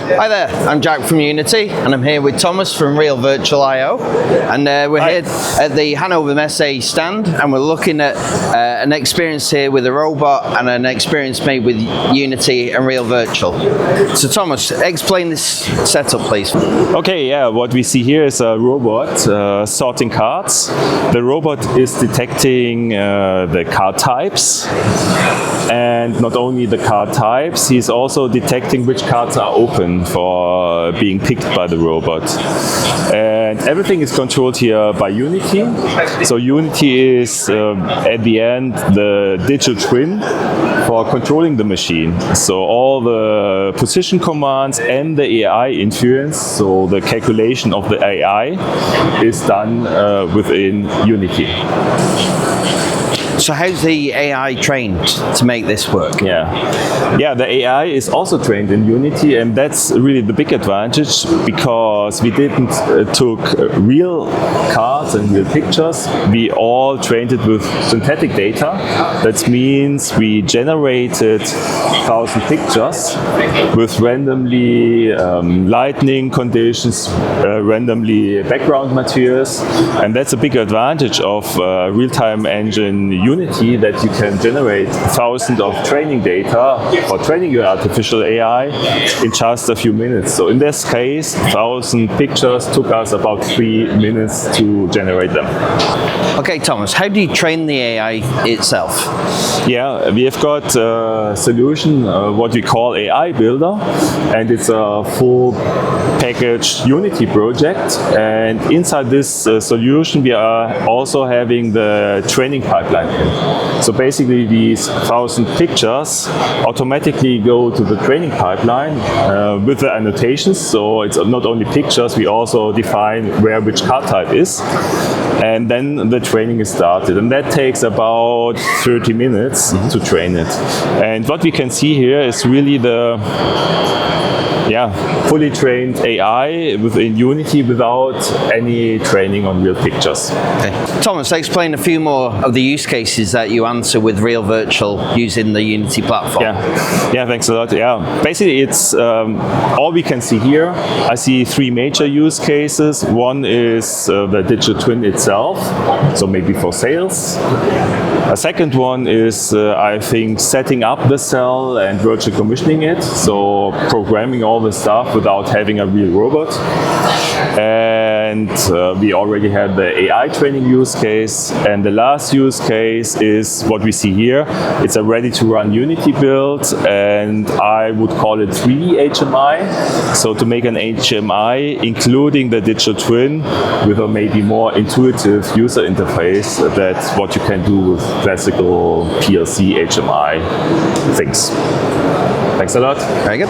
Hi there, I'm Jack from Unity and I'm here with Thomas from Real Virtual I/O, and we're here at the Hannover Messe stand and we're looking at an experience here with a robot and an experience made with Unity and Real Virtual. So Thomas, explain this setup please. Okay, yeah, what we see here is a robot sorting cards. The robot is detecting the card types, and not only the card types, he's also detecting which cards are open for being picked by the robot. And everything is controlled here by Unity. So Unity is at the end the digital twin for controlling the machine. So all the position commands and the AI inference, so the calculation of the AI, is done within Unity. So how's the AI trained to make this work? Yeah, the AI is also trained in Unity, and that's really the big advantage, because we didn't took real cards and real pictures. We all trained it with synthetic data. That means we generated 1,000 pictures with randomly lighting conditions, randomly background materials, and that's a big advantage of real-time engine Unity, that you can generate thousands of training data for training your artificial AI in just a few minutes. So in this case, 1,000 pictures took us about 3 minutes to generate them. Okay, Thomas, how do you train the AI itself? Yeah, we have got a solution, what we call AI Builder, and it's a full package Unity project. And inside this solution, we are also having the training pipeline. So basically, these 1,000 pictures automatically go to the training pipeline with the annotations. So it's not only pictures, we also define where which card type is. And then the training is started, and that takes about 30 minutes to train it. And what we can see here is really the fully trained AI within Unity without any training on real pictures. Okay. Thomas, explain a few more of the use cases that you answer with Real Virtual using the Unity platform. Yeah, thanks a lot. Yeah, basically it's all we can see here. I see 3 major use cases. One is the digital twin itself, so maybe for sales. A second one is, I think, setting up the cell and virtual commissioning it, so programming all the stuff without having a real robot. And we already had the AI training use case. And the last use case is what we see here. It's a ready-to-run Unity build, and I would call it 3D HMI. So to make an HMI, including the digital twin, with a maybe more intuitive user interface, that's what you can do with classical PLC HMI things. Thanks a lot. Very good.